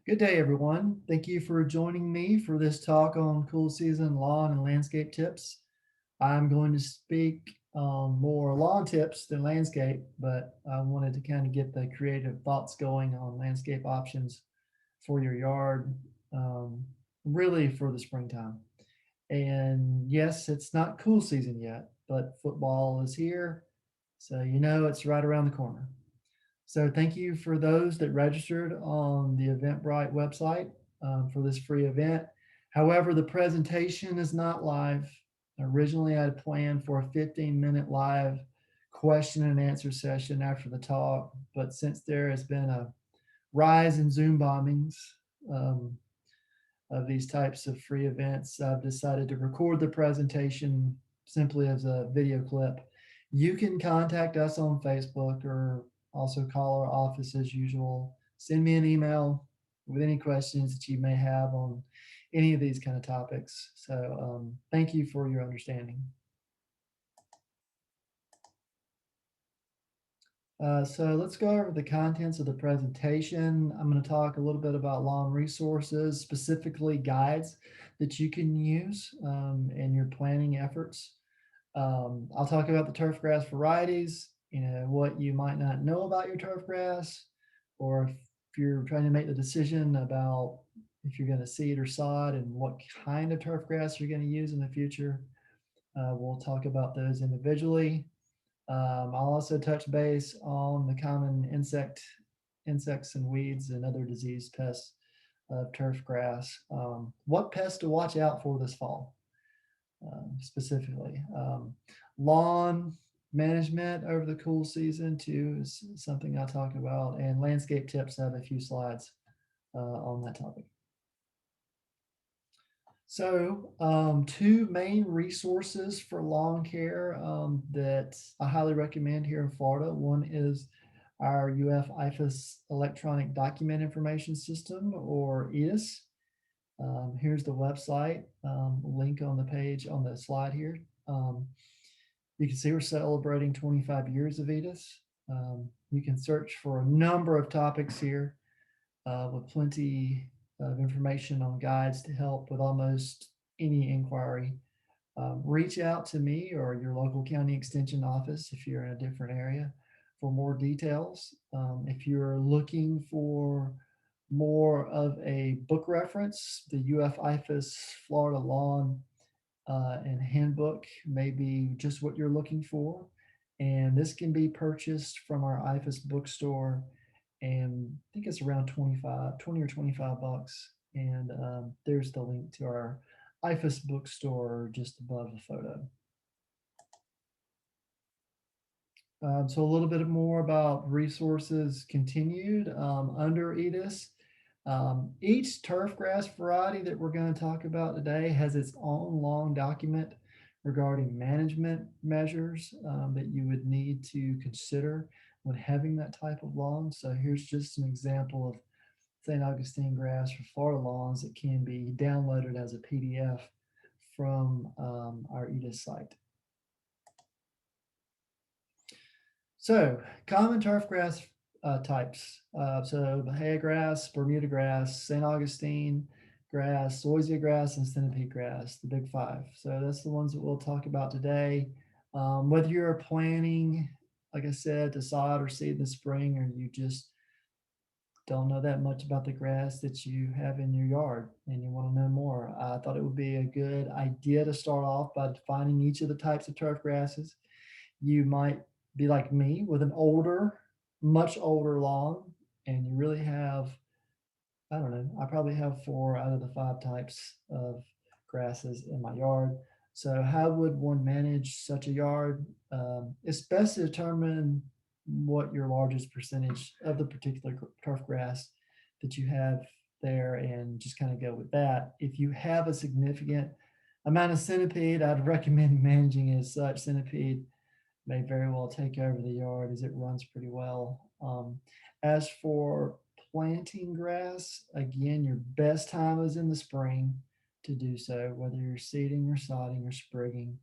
Good day, everyone. Thank you for joining me for this talk on cool season lawn and landscape tips. I'm going to speak more lawn tips than landscape, but I wanted to kind of get the creative thoughts going on landscape options for your yard, um, really for the springtime. And yes, it's not cool season yet, but football is here, so you know it's right around the corner. So thank you for those that registered on the Eventbrite website for this free event. However, the presentation is not live. Originally, I had planned for a 15-minute live question and answer session after the talk, but since there has been a rise in Zoom bombings um, of these types of free events, I've decided to record the presentation simply as a video clip. You can contact us on Facebook or also call our office as usual. Send me an email with any questions that you may have on any of these kind of topics. So, thank you for your understanding. So let's go over the contents of the presentation. I'm going to talk a little bit about lawn resources, specifically guides that you can use in your planning efforts. I'll talk about the turf grass varieties, what you might not know about your turf grass, or if you're trying to make the decision about if you're going to seed or sod and what kind of turf grass you're going to use in the future. We'll talk about those individually. I'll also touch base on the common insects and weeds and other disease pests of turf grass. What pests to watch out for this fall, specifically. Lawn management over the cool season too is something I talk about, and landscape tips. I have a few slides on that topic. So, two main resources for lawn care that I highly recommend here in Florida. One is our UF IFAS Electronic Document Information System, or EDIS. Here's the website, link on the page on the slide here. You can see we're celebrating 25 years of EDIS. You can search for a number of topics here with plenty of information on guides to help with almost any inquiry. Reach out to me or your local county extension office if you're in a different area for more details. If you're looking for more of a book reference, the UF IFAS Florida Lawn and Handbook may be just what you're looking for. And this can be purchased from our IFAS bookstore, and I think it's around 20 or 25 bucks. And there's the link to our IFAS bookstore just above the photo. So a little bit more about resources continued under EDIS. Each turf grass variety that we're going to talk about today has its own long document regarding management measures that you would need to consider when having that type of lawn. So here's just an example of St. Augustine grass for Florida lawns that can be downloaded as a PDF from our EDIS site. So, common turf grass types. So, Bahia grass, Bermuda grass, St. Augustine grass, zoysia grass, and centipede grass, the big five. So, that's the ones that we'll talk about today. Whether you're planning, like I said, to sod or seed in the spring, or you just don't know that much about the grass that you have in your yard and you want to know more, I thought it would be a good idea to start off by defining each of the types of turf grasses. You might be like me with an older, much older lawn, and you really have, I don't know, I probably have four out of the five types of grasses in my yard. So, how would one manage such a yard? It's best to determine what your largest percentage of the particular turf grass that you have there and just kind of go with that. If you have a significant amount of centipede, I'd recommend managing it as such. Centipede may very well take over the yard as it runs pretty well. As for planting grass, again, your best time is in the spring to do so, whether you're seeding or sodding or sprigging.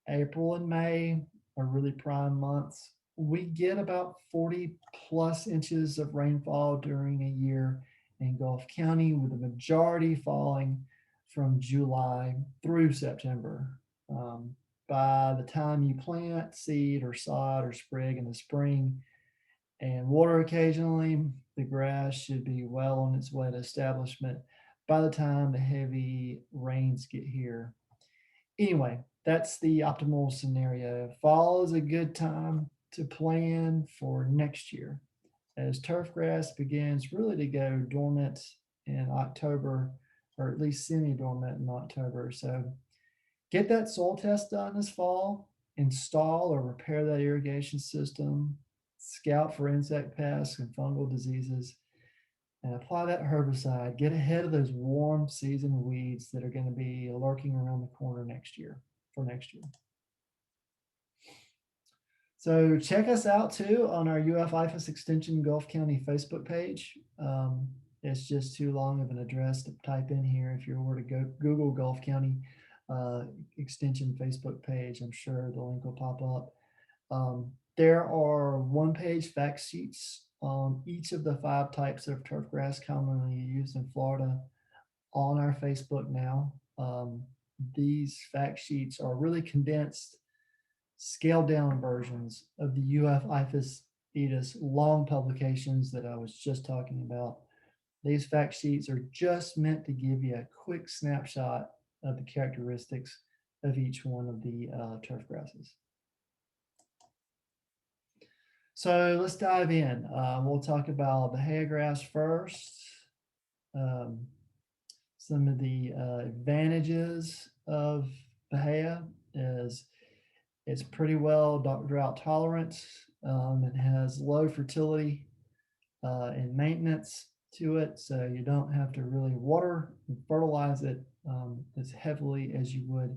April and May are really prime months. We get about 40 plus inches of rainfall during a year, in Gulf County, with the majority falling from July through September. Um, by the time you plant, seed, or sod, or sprig in the spring, and water occasionally, the grass should be well on its way to establishment by the time the heavy rains get here. Anyway, that's the optimal scenario. Fall is a good time to plan for next year, as turf grass begins really to go dormant in October, or at least semi dormant in October. So get that soil test done this fall, install or repair that irrigation system, scout for insect pests and fungal diseases, and apply that herbicide. Get ahead of those warm season weeds that are going to be lurking around the corner next year for next year. So check us out too on our UF IFAS Extension Gulf County Facebook page. It's just too long of an address to type in here. If you were to go Google Gulf County Extension Facebook page, I'm sure the link will pop up. There are one-page fact sheets on each of the 5 types of turf grass commonly used in Florida on our Facebook now. These fact sheets are really condensed, scaled down versions of the UF IFAS EDIS long publications that I was just talking about. These fact sheets are just meant to give you a quick snapshot of the characteristics of each one of the turf grasses. So let's dive in. We'll talk about Bahia grass first. Some of the advantages of Bahia is it's pretty well drought tolerant. It has low fertility and maintenance to it, so you don't have to really water and fertilize it as heavily as you would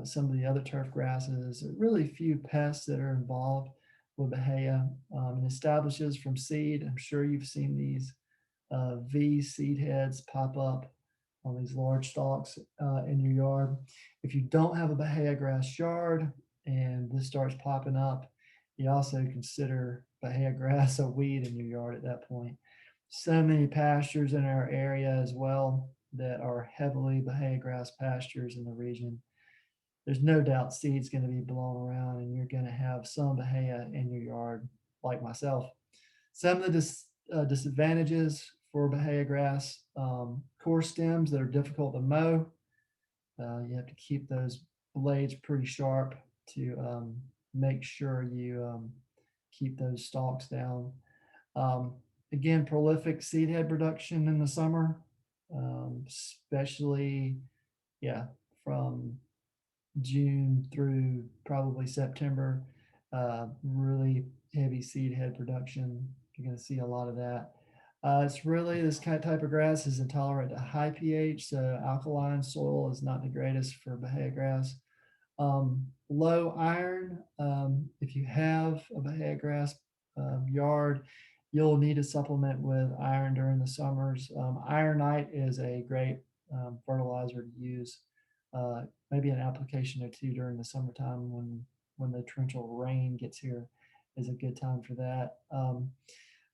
some of the other turf grasses. There are really few pests that are involved with Bahia. It establishes from seed. I'm sure you've seen these V seed heads pop up on these large stalks in your yard. If you don't have a Bahia grass yard and this starts popping up, you also consider Bahia grass a weed in your yard at that point. So many pastures in our area as well that are heavily Bahia grass pastures in the region. There's no doubt seed's going to be blown around and you're going to have some Bahia in your yard, like myself. Some of the disadvantages for Bahia grass, coarse stems that are difficult to mow. You have to keep those blades pretty sharp to make sure you keep those stalks down. Again, prolific seed head production in the summer, especially, from June through probably September. Really heavy seed head production. You're going to see a lot of that. It's really, this type of grass is intolerant to high pH, so alkaline soil is not the greatest for Bahia grass. Low iron, if you have a Bahia grass yard, you'll need to supplement with iron during the summers. Ironite is a great fertilizer to use. Maybe an application or two during the summertime when the torrential rain gets here is a good time for that.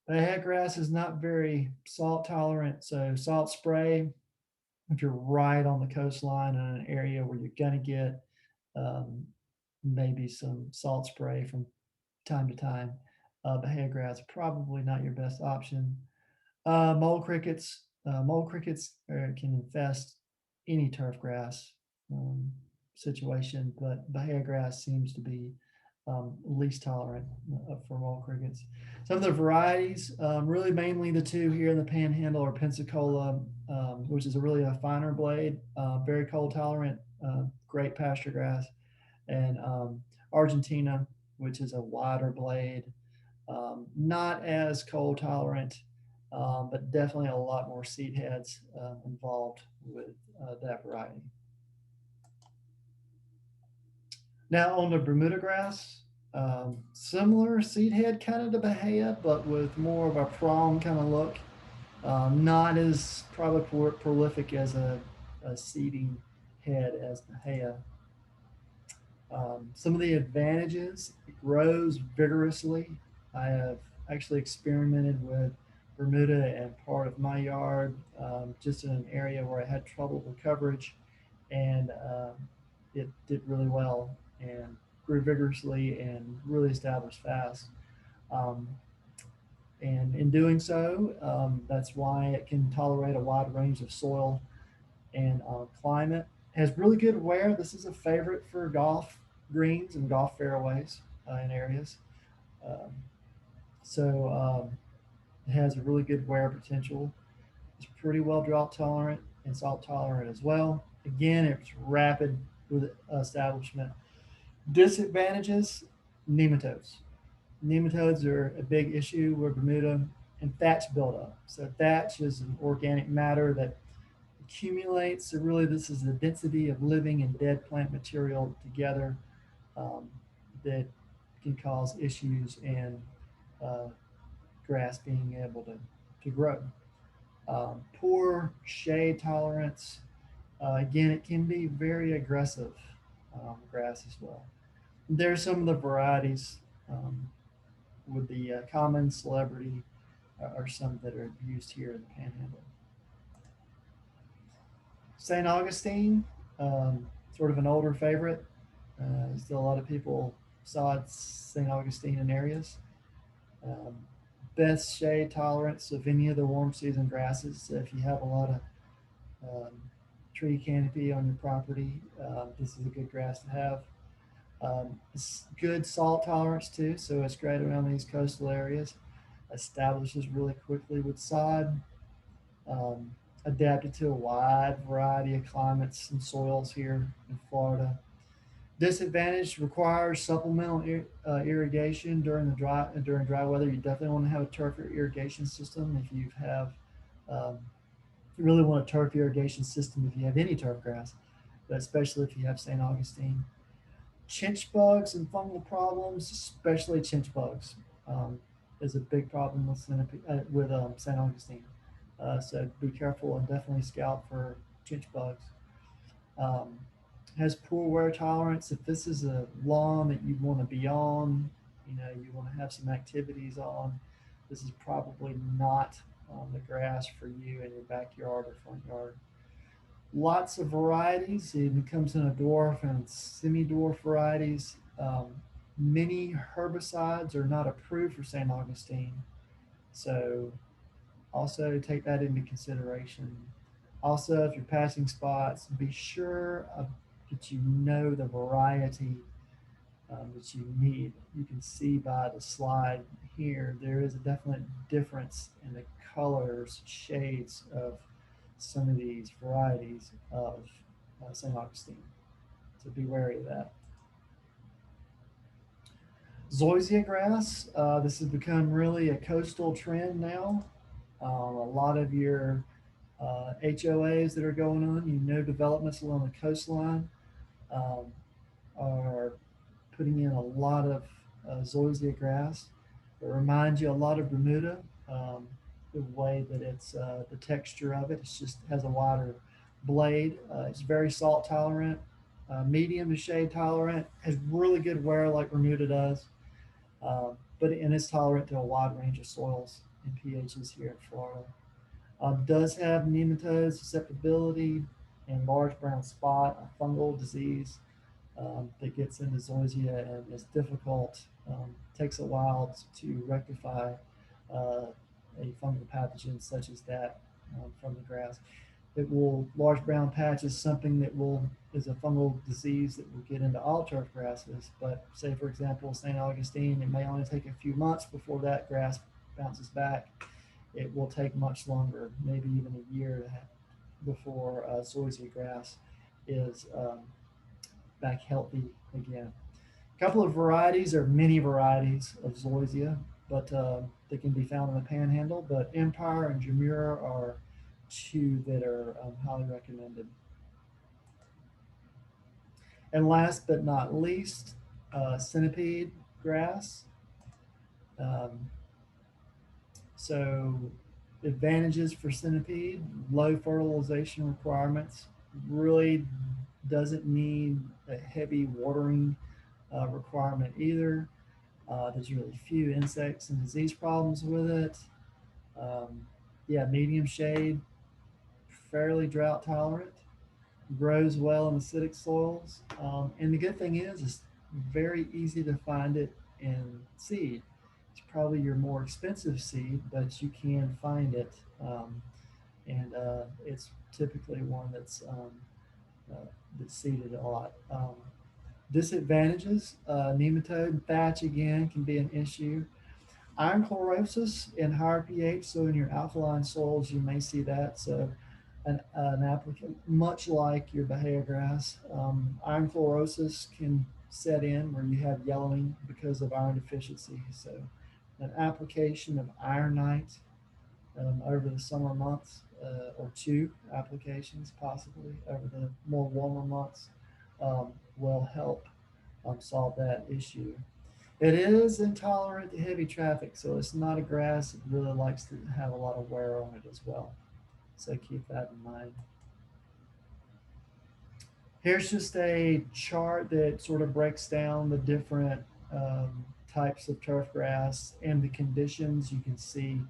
Bahia grass is not very salt tolerant, so salt spray, if you're right on the coastline in an area where you're going to get maybe some salt spray from time to time, Bahia grass probably not your best option. Mole crickets can infest any turf grass situation, but Bahia grass seems to be least tolerant for mole crickets. Some of the varieties, really mainly the two here in the Panhandle, are Pensacola, which is really a finer blade, very cold tolerant, great pasture grass, and Argentina, which is a wider blade, not as cold tolerant, but definitely a lot more seed heads involved with that variety. Now on the Bermuda grass, similar seed head kind of to Bahia, but with more of a prong kind of look. Not as probably prolific as a seeding head as Bahia. Some of the advantages: it grows vigorously. I have actually experimented with Bermuda and part of my yard, just in an area where I had trouble with coverage, and it did really well and grew vigorously and really established fast. Um, and in doing so, that's why it can tolerate a wide range of soil and climate. Has really good wear. This is a favorite for golf greens and golf fairways in areas. Um, so it has a really good wear potential. It's pretty well drought tolerant and salt tolerant as well. Again, it's rapid with establishment. Disadvantages: nematodes. Nematodes are a big issue with Bermuda, and thatch buildup. So thatch is an organic matter that accumulates. So really, this is the density of living and dead plant material together um, that can cause issues in uh, grass being able to grow. Poor shade tolerance. Again, it can be very aggressive grass as well. There's some of the varieties um, with the common celebrity are some that are used here in the Panhandle. St. Augustine, sort of an older favorite. Still a lot of people saw St. Augustine in areas. Um, Best shade tolerance of any of the warm season grasses. So if you have a lot of um, tree canopy on your property, this is a good grass to have. It's good salt tolerance too, so it's great around these coastal areas. Establishes really quickly with sod. Um, Adapted to a wide variety of climates and soils here in Florida. Disadvantage: requires supplemental irrigation during dry weather. You definitely want to have a turf irrigation system if you have. Um, you really want a turf irrigation system if you have any turf grass, but especially if you have St. Augustine. Chinch bugs and fungal problems, especially chinch bugs, um, is a big problem with St. Augustine. So be careful and definitely scout for chinch bugs. Um, has poor wear tolerance. If this is a lawn that you want to be on, you want to have some activities on, this is probably not the grass for you in your backyard or front yard. Lots of varieties. It comes in a dwarf and semi-dwarf varieties. Many herbicides are not approved for St. Augustine, so also take that into consideration. Also, if you're passing spots, be sure that you know the variety that you need. You can see by the slide here, there is a definite difference in the colors, shades of some of these varieties of St. Augustine. So be wary of that. Zoysia grass. This has become really a coastal trend now. A lot of your HOAs that are going on, developments along the coastline um, are putting in a lot of zoysia grass. It reminds you a lot of Bermuda. The way that the texture of it, just has a wider blade. It's very salt tolerant, medium to shade tolerant, has really good wear like Bermuda does, but and it's tolerant to a wide range of soils and pHs here in Florida. Does have nematode susceptibility and large brown spot, a fungal disease that gets into zoysia and is difficult. Takes a while to rectify uh, a fungal pathogen such as that from the grass. It will large brown patch is something that will is a fungal disease that will get into all turf grasses. But say for example St. Augustine, it may only take a few months before that grass bounces back. It will take much longer, maybe even a year before zoysia grass is back healthy again. A couple of varieties or many varieties of zoysia, but they can be found in the Panhandle. But Empire and Jamura are two that are highly recommended. And last but not least, centipede grass. Um, so advantages for centipede: low fertilization requirements, really doesn't need a heavy watering requirement either. There's really few insects and disease problems with it. Um, yeah, medium shade, fairly drought tolerant, grows well in acidic soils. And the good thing is, it's very easy to find it in seed. It's probably your more expensive seed, but you can find it. And it's typically one uh, that's seeded a lot. Disadvantages, nematode and thatch again can be an issue. Iron chlorosis in higher pH, so in your alkaline soils, you may see that. So, an applicant, much like your Bahia grass, iron chlorosis can set in where you have yellowing because of iron deficiency. So, an application of ironite over the summer months, or two applications possibly over the more warmer months, will help solve that issue. It is intolerant to heavy traffic, so it's not a grass that really likes to have a lot of wear on it as well. So keep that in mind. Here's just a chart that sort of breaks down the different types of turf grass and the conditions. You can see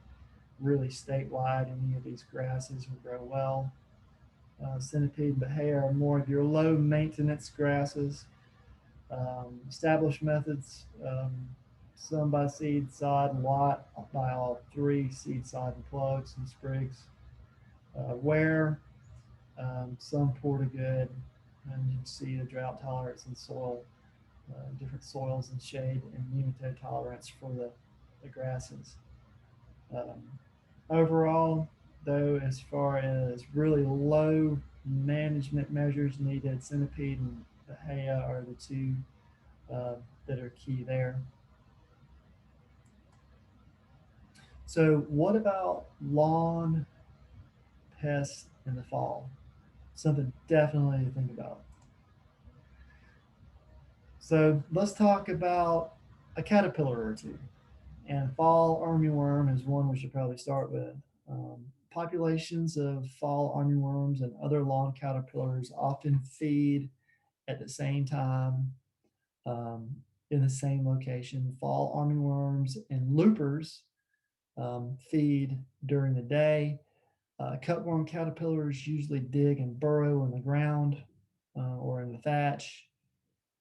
really statewide any of these grasses will grow well. Centipede and Bahia are more of your low maintenance grasses. Established methods, some by seed, sod, and lot, by all three, seed, sod, and plugs and sprigs. Where some poor to good, and you can see the drought tolerance and soil, different soils and shade, and nematode tolerance for the grasses. Um, Overall, though, as far as really low management measures needed, centipede and Bahia are the two uh, that are key there. So, what about lawn pests in the fall? Something definitely to think about. So, let's talk about a caterpillar or two. And fall armyworm is one we should probably start with. Populations of fall armyworms and other lawn caterpillars often feed at the same time, um, in the same location. Fall armyworms and loopers feed during the day. Cutworm caterpillars usually dig and burrow in the ground or in the thatch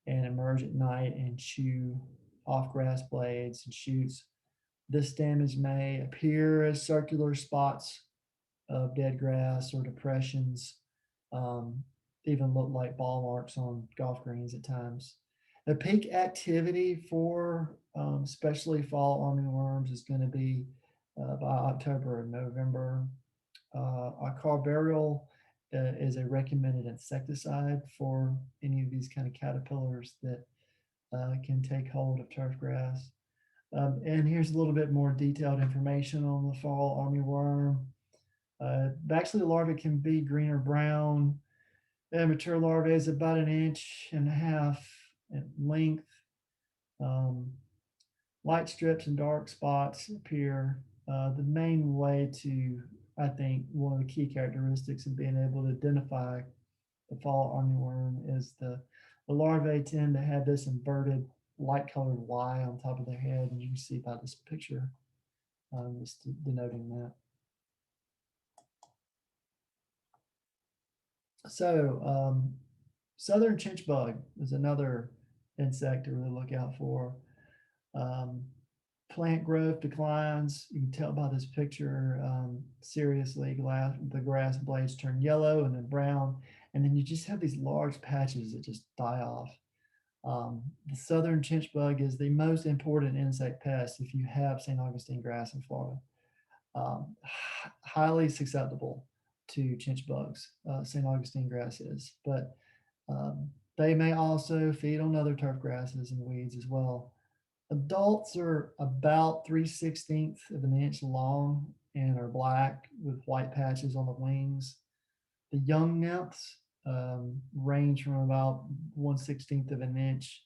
and emerge at night and chew off grass blades and shoots. This damage may appear as circular spots of dead grass or depressions, um, even look like ball marks on golf greens at times. The peak activity for especially fall armyworms is going to be by October and November. Carbaryl is a recommended insecticide for any of these kind of caterpillars that can take hold of turf grass. And here's a little bit more detailed information on the fall armyworm. Actually, the larvae can be green or brown. The mature larvae is about an inch and a half in length. Um, Light strips and dark spots appear. The main way to, I think, one of the key characteristics of being able to identify the fall armyworm is the larvae tend to have this inverted light colored Y on top of their head, and you can see by this picture, just denoting that. So, southern chinch bug is another insect to really look out for. Um, Plant growth declines. You can tell by this picture. Seriously, the grass blades turn yellow and then brown, and then you just have these large patches that just die off. The southern chinch bug is the most important insect pest if you have St. Augustine grass in Florida. Highly susceptible to chinch bugs, St. Augustine grass is, but they may also feed on other turf grasses and weeds as well. Adults are about 3/16 of an inch long and are black with white patches on the wings. The young nymphs range from about 1/16 of an inch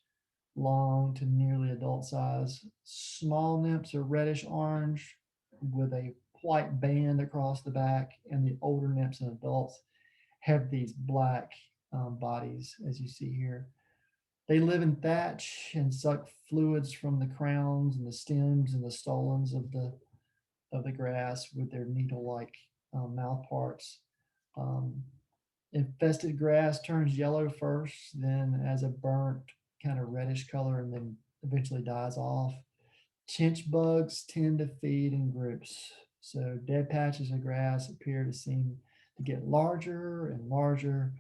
long to nearly adult size. Small nymphs are reddish orange with a white band across the back, and the older nymphs and adults have these black bodies, as you see here. They live in thatch and suck fluids from the crowns and the stems and the stolons of of the grass with their needle-like mouth parts. Um, Infested grass turns yellow first, then as a burnt kind of reddish color, and then eventually dies off. Chinch bugs tend to feed in groups. So dead patches of grass appear to seem to get larger and larger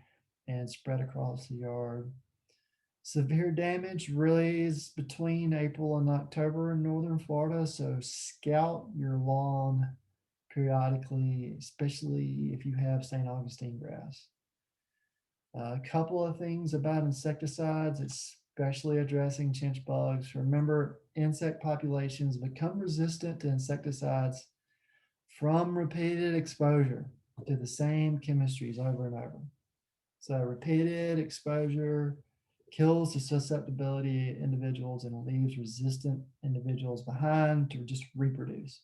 and spread across the yard. Severe damage really is between April and October in northern Florida. So scout your lawn periodically, especially if you have St. Augustine grass. A couple of things about insecticides, especially addressing chinch bugs. Remember, insect populations become resistant to insecticides from repeated exposure to the same chemistries over and over. So, repeated exposure kills the susceptibility individuals and leaves resistant individuals behind to just reproduce.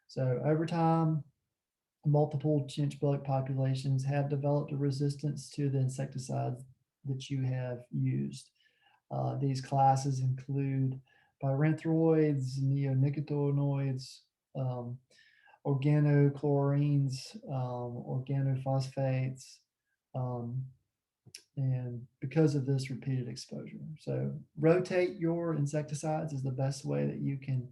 So, over time, multiple chinch bug populations have developed a resistance to the insecticides that you have used. These classes include pyrethroids, neonicotinoids, um, organochlorines, organophosphates, um, and because of this repeated exposure. So, rotate your insecticides is the best way that you can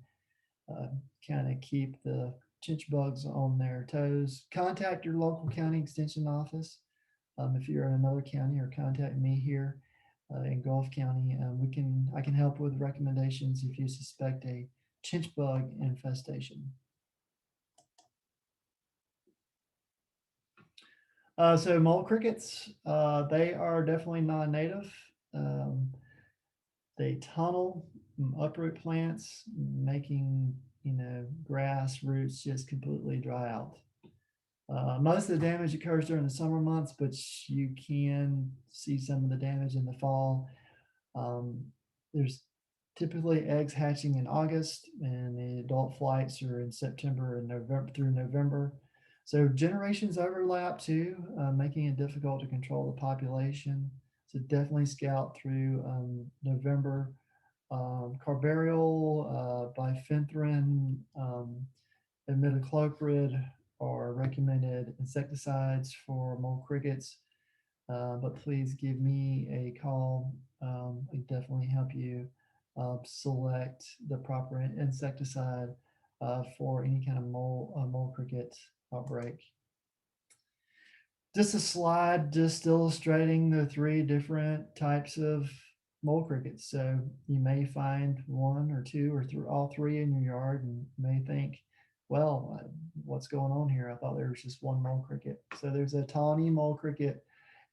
uh, kind of keep the chinch bugs on their toes. Contact your local county extension office if you're in another county, or contact me here in Gulf County. I can help with recommendations if you suspect a chinch bug infestation. So mole crickets, they are definitely non-native. Um, they tunnel, uproot plants, making grass roots just completely dry out. Most of the damage occurs during the summer months, but you can see some of the damage in the fall. Um, there's typically eggs hatching in August, and the adult flights are in September and November through November. So generations overlap too, making it difficult to control the population. So definitely scout through November. Carbaryl, bifenthrin, imidacloprid are recommended insecticides for mole crickets. But please give me a call. I definitely help you select the proper insecticide for any kind of mole cricket outbreak. Just a slide just illustrating the three different types of mole crickets. So you may find one or two or all three in your yard, and may think, well, what's going on here? I thought there was just one mole cricket. So there's a tawny mole cricket,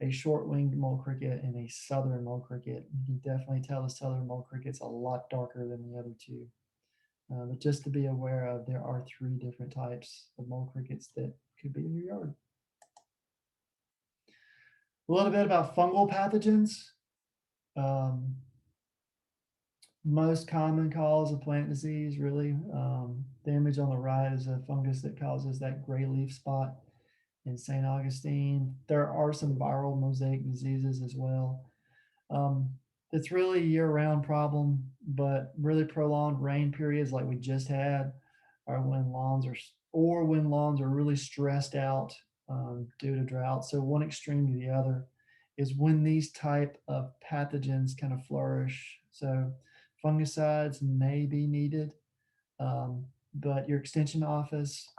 a short-winged mole cricket, and a southern mole cricket. You can definitely tell the southern mole cricket's a lot darker than the other two. But just to be aware of, there are three different types of mole crickets that could be in your yard. A little bit about fungal pathogens. Um, Most common cause of plant disease, really. The image on the right is a fungus that causes that gray leaf spot in St. Augustine. There are some viral mosaic diseases as well. Um, it's really a year-round problem, but really prolonged rain periods like we just had are when lawns are really stressed out due to drought. So one extreme to the other is when these type of pathogens kind of flourish. So fungicides may be needed, but your extension office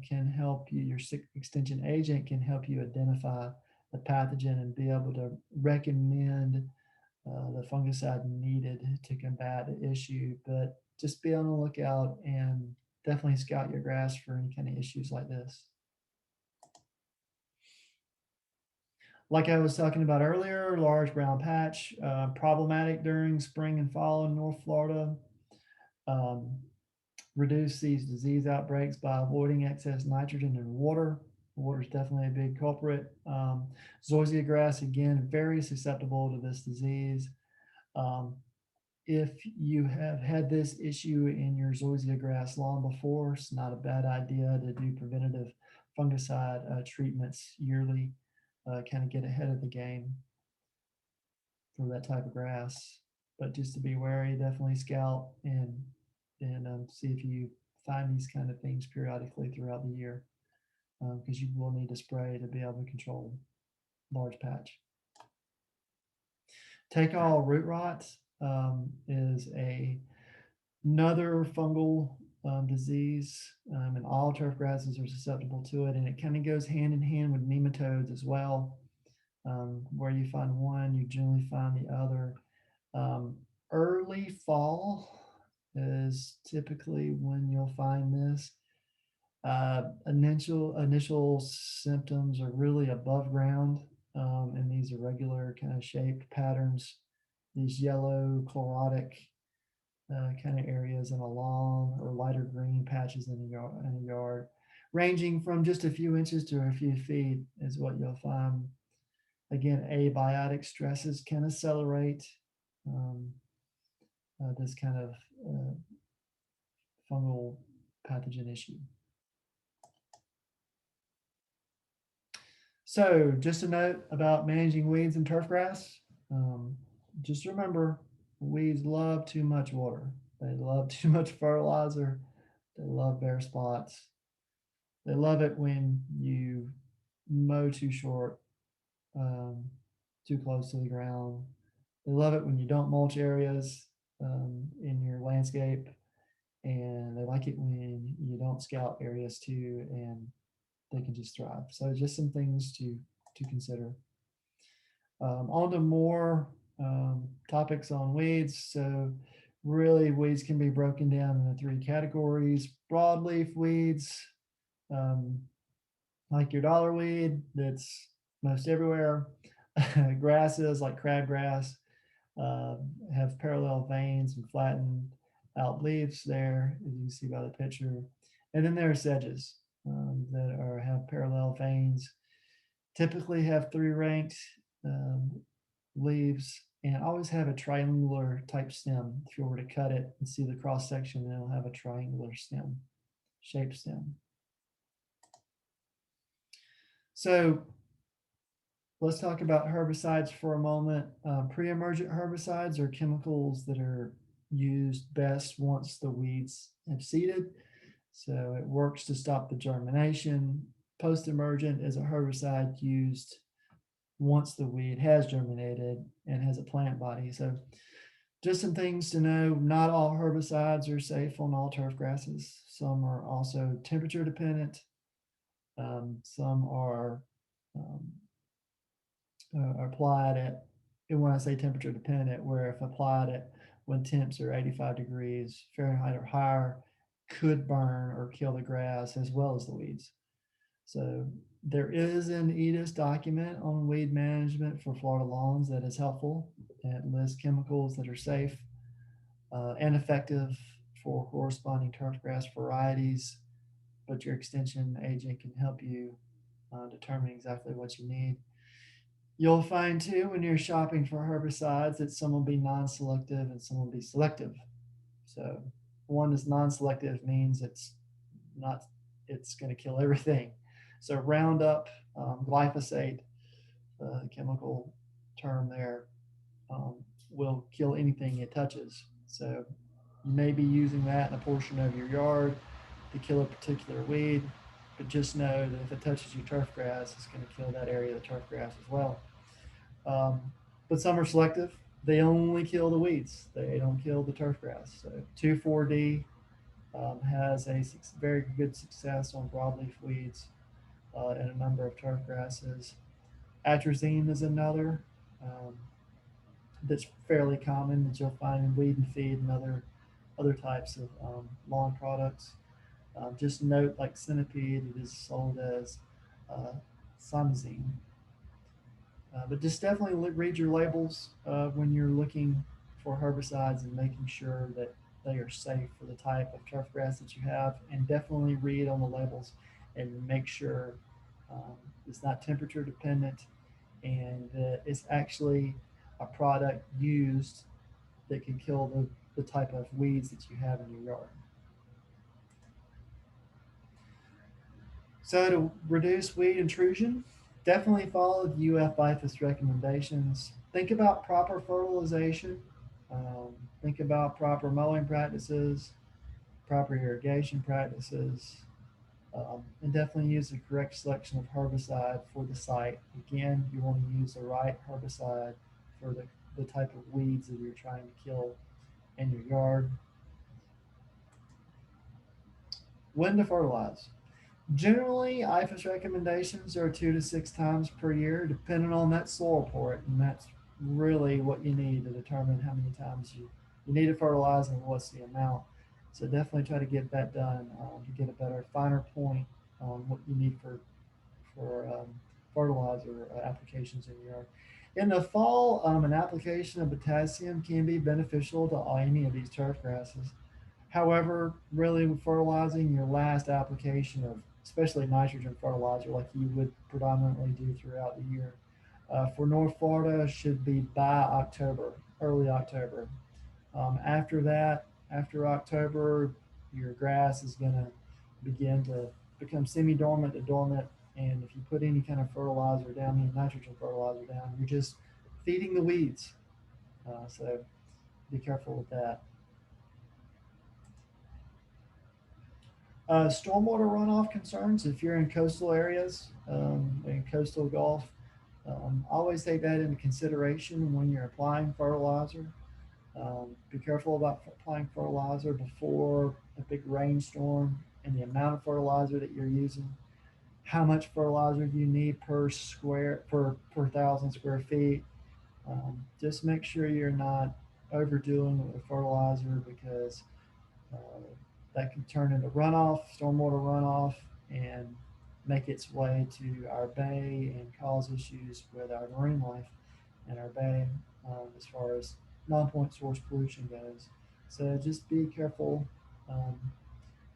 can help you. Your extension agent can help you identify the pathogen and be able to recommend the fungicide needed to combat the issue. But just be on the lookout and definitely scout your grass for any kind of issues like this. Like I was talking about earlier, large brown patch, problematic during spring and fall in North Florida. Um, Reduce these disease outbreaks by avoiding excess nitrogen in water. Water is definitely a big culprit. Zoysia grass, again, very susceptible to this disease. Um, if you have had this issue in your zoysia grass lawn before, it's not a bad idea to do preventative fungicide treatments yearly, kind of get ahead of the game for that type of grass. But just to be wary, definitely scout and see if you find these kind of things periodically throughout the year because you will need to spray to be able to control large patch. Take all root rot is another fungal disease, and all turf grasses are susceptible to it, and it kind of goes hand in hand with nematodes as well. Where you find one, you generally find the other. Early fall is typically when you'll find this. Initial symptoms are really above ground, and these irregular kind of shaped patterns, these yellow chlorotic kind of areas in a long or lighter green patches in a yard, ranging from just a few inches to a few feet is what you'll find. Again, abiotic stresses can accelerate um, this kind of fungal pathogen issue. So just a note about managing weeds and turf grass. Just remember, weeds love too much water. They love too much fertilizer. They love bare spots. They love it when you mow too short, too close to the ground. They love it when you don't mulch areas in your landscape, and they like it when you don't scout areas too, and they can just thrive. So just some things to consider. On to more topics on weeds. So really, weeds can be broken down into three categories: broadleaf weeds, um, like your dollar weed that's most everywhere. Grasses like crabgrass uh, have parallel veins and flattened out leaves there, as you can see by the picture. And then there are sedges that have parallel veins, typically have three ranked um, leaves, and always have a triangular type stem. If you were to cut it and see the cross section, it'll have a triangular stem, shaped stem. So let's talk about herbicides for a moment. Pre-emergent herbicides are chemicals that are used best once the weeds have seeded. So it works to stop the germination. Post-emergent is a herbicide used once the weed has germinated and has a plant body. So just some things to know: not all herbicides are safe on all turf grasses. Some are also temperature dependent. Some are applied at, and when I say temperature dependent, where if applied at when temps are 85 degrees Fahrenheit or higher, could burn or kill the grass as well as the weeds. So there is an EDIS document on weed management for Florida lawns that is helpful. It lists chemicals that are safe and effective for corresponding turf grass varieties, but your extension agent can help you determine exactly what you need. You'll find too when you're shopping for herbicides that some will be non-selective and some will be selective. So one is non-selective means it's going to kill everything. So Roundup, glyphosate, chemical term there, will kill anything it touches. So you may be using that in a portion of your yard to kill a particular weed, but just know that if it touches your turf grass, it's going to kill that area of the turf grass as well. But some are selective. They only kill the weeds. They don't kill the turf grass. So 2,4-D has a very good success on broadleaf weeds and a number of turf grasses. Atrazine is another that's fairly common that you'll find in weed and feed and other types of lawn products. Just note, like Centipede, it is sold as Simazine. But just definitely read your labels when you're looking for herbicides and making sure that they are safe for the type of turf grass that you have, and definitely read on the labels and make sure it's not temperature dependent and it's actually a product used that can kill the type of weeds that you have in your yard. So to reduce weed intrusion, definitely follow the UF IFAS recommendations. Think about proper fertilization. Think about proper mowing practices, proper irrigation practices, and definitely use the correct selection of herbicide for the site. Again, you want to use the right herbicide for the type of weeds that you're trying to kill in your yard. When to fertilize. Generally, IFAS recommendations are 2 to 6 times per year, depending on that soil report, and that's really what you need to determine how many times you need to fertilize and what's the amount. So definitely try to get that done to get a better, finer point on what you need for fertilizer applications in your yard. In the fall, an application of potassium can be beneficial to any of these turf grasses. However, really fertilizing your last application of especially nitrogen fertilizer, like you would predominantly do throughout the year, for North Florida should be by October, early October. After that, after October, your grass is going to begin to become semi-dormant to dormant. And if you put any kind of fertilizer down, any nitrogen fertilizer down, you're just feeding the weeds. So be careful with that. Stormwater runoff concerns, if you're in coastal areas, in coastal Gulf, always take that into consideration when you're applying fertilizer. Be careful about applying fertilizer before a big rainstorm and the amount of fertilizer that you're using. How much fertilizer do you need per 1,000 square feet? Just make sure you're not overdoing with the fertilizer because uh, that can turn into runoff, stormwater runoff, and make its way to our bay and cause issues with our marine life in our bay as far as non-point source pollution goes. So just be careful um,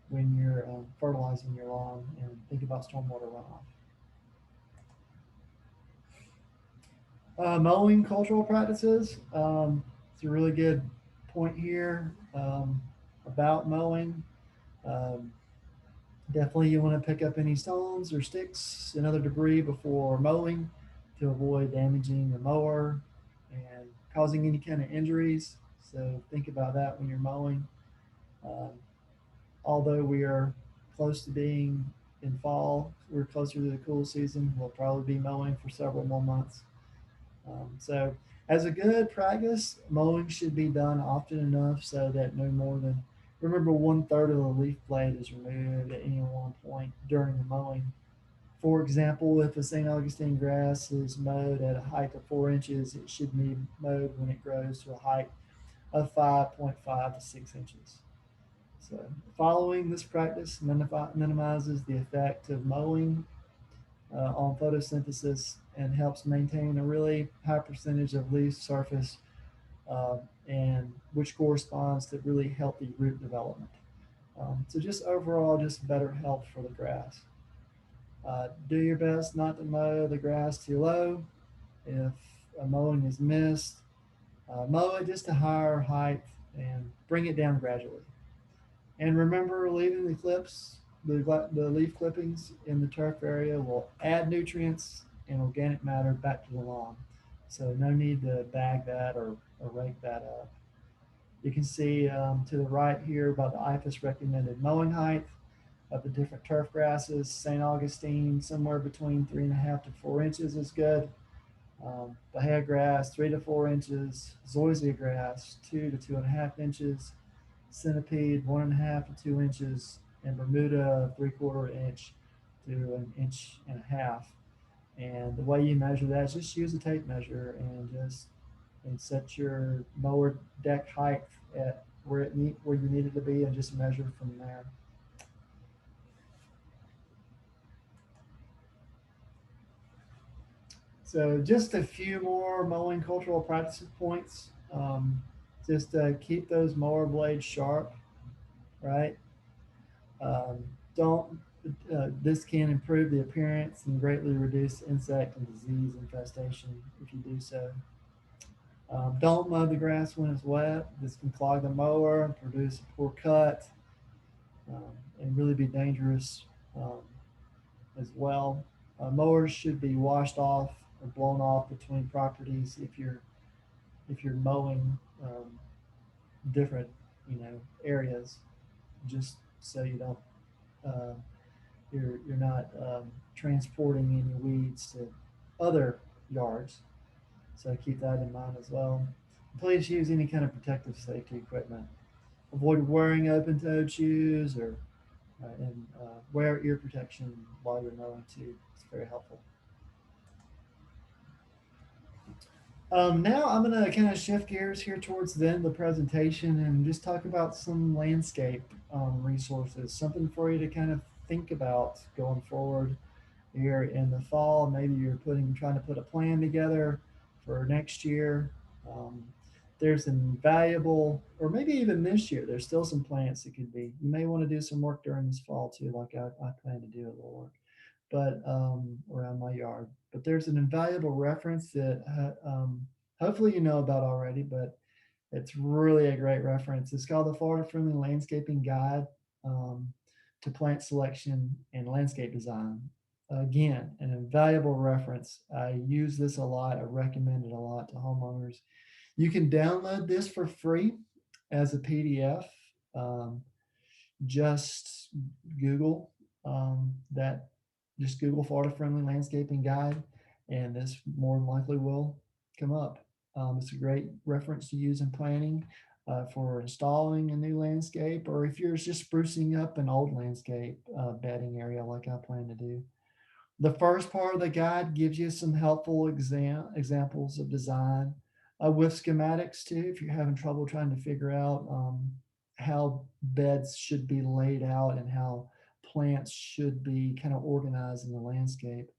when you're fertilizing your lawn and think about stormwater runoff. Mowing cultural practices. It's a really good point here about mowing. Um, Definitely, you want to pick up any stones or sticks and other debris before mowing to avoid damaging the mower and causing any kind of injuries. So think about that when you're mowing. Um, Although we are close to being in fall, we're closer to the cool season. We'll probably be mowing for several more months. So, as a good practice, mowing should be done often enough so that no more than, remember, 1/3 of the leaf blade is removed at any one point during the mowing. For example, if a St. Augustine grass is mowed at a height of 4 inches, it should be mowed when it grows to a height of 5.5 to 6 inches. So, following this practice minimizes the effect of mowing on photosynthesis and helps maintain a really high percentage of leaf surface, uh, and which corresponds to really healthy root development. So just overall, just better health for the grass. Do your best not to mow the grass too low. If a mowing is missed, mow it just a higher height and bring it down gradually. And remember, leaving the leaf clippings in the turf area will add nutrients and organic matter back to the lawn. So no need to bag that or rake that up. You can see to the right here about the IFAS recommended mowing height of the different turf grasses. St. Augustine, somewhere between 3.5 to 4 inches is good. Bahia grass, 3 to 4 inches. Zoysia grass, 2 to 2.5 inches. Centipede, 1.5 to 2 inches, and Bermuda, 3/4 inch to an inch and a half. And the way you measure that is just use a tape measure and set your mower deck height at where you need it to be, and just measure from there. So just a few more mowing cultural practice points. Just keep those mower blades sharp, right? Um, don't This can improve the appearance and greatly reduce insect and disease infestation if you do so. Don't mow the grass when it's wet. This can clog the mower and produce a poor cut, and really be dangerous um, as well. Mowers should be washed off or blown off between properties if you're mowing different areas. just so you don't you're not transporting any weeds to other yards. So keep that in mind as well. Please use any kind of protective safety equipment. Avoid wearing open-toed shoes or and wear ear protection while you're mowing too. It's very helpful. Now I'm going to kind of shift gears here towards the end of the presentation and just talk about some landscape resources, something for you to kind of think about going forward here in the fall. Maybe you're trying to put a plan together for next year. Um, there's invaluable, or maybe even this year, there's still some plants that could be. You may want to do some work during this fall too, like I plan to do a little work, but around my yard. But there's an invaluable reference that hopefully you know about already, but it's really a great reference. It's called the Florida Friendly Landscaping Guide um, to Plant Selection and Landscape Design. Again, an invaluable reference. I use this a lot. I recommend it a lot to homeowners. You can download this for free as a PDF. Um, just Google that, just Google Florida Friendly Landscaping Guide, and this more than likely will come up. It's a great reference to use in planning for installing a new landscape, or if you're just sprucing up an old landscape bedding area like I plan to do. The first part of the guide gives you some helpful examples of design with schematics too, if you're having trouble trying to figure out how beds should be laid out and how plants should be kind of organized in the landscape.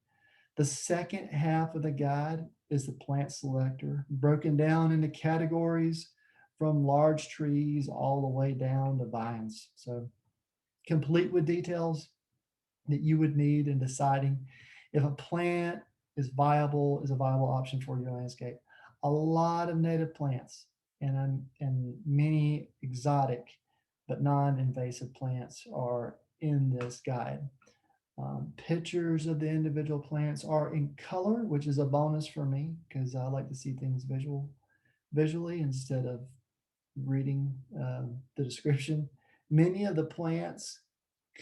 The second half of the guide is the plant selector, broken down into categories from large trees all the way down to vines. So complete with details that you would need in deciding if a plant is a viable option for your landscape. A lot of native plants and many exotic but non-invasive plants are in this guide. Pictures of the individual plants are in color, which is a bonus for me because I like to see things visually instead of reading the description. Many of the plants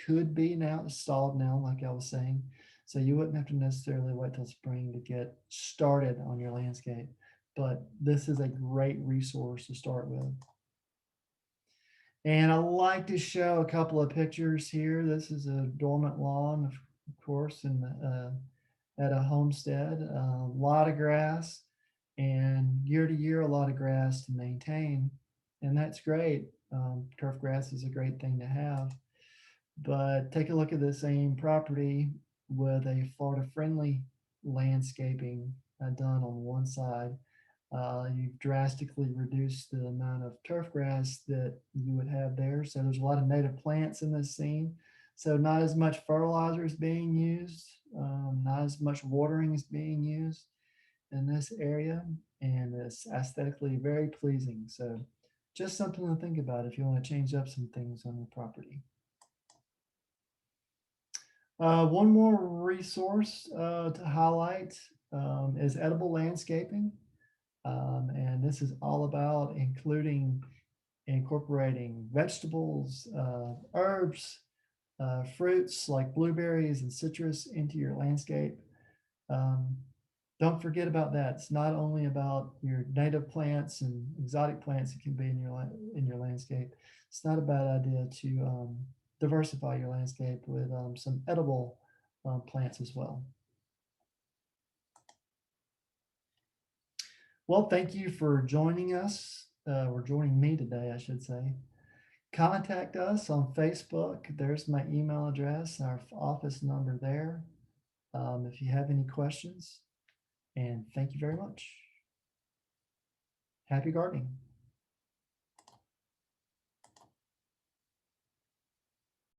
could be now installed now, like I was saying. So you wouldn't have to necessarily wait till spring to get started on your landscape. But this is a great resource to start with. And I like to show a couple of pictures here. This is a dormant lawn, of course, at a homestead. A lot of grass, and year to year, a lot of grass to maintain. And that's great. Turf grass is a great thing to have. But take a look at the same property with a Florida friendly landscaping done on one side. You've drastically reduced the amount of turf grass that you would have there. So there's a lot of native plants in this scene. So not as much fertilizer is being used, not as much watering is being used in this area, and it's aesthetically very pleasing. So just something to think about if you want to change up some things on your property. One more resource to highlight is edible landscaping. And this is all about incorporating vegetables, herbs, fruits like blueberries and citrus into your landscape. Um, don't forget about that. It's not only about your native plants and exotic plants that can be in your landscape. It's not a bad idea to diversify your landscape with some edible plants as well. Well, thank you for joining us, or joining me today, I should say. Contact us on Facebook. There's my email address, our office number there, if you have any questions. And thank you very much. Happy gardening.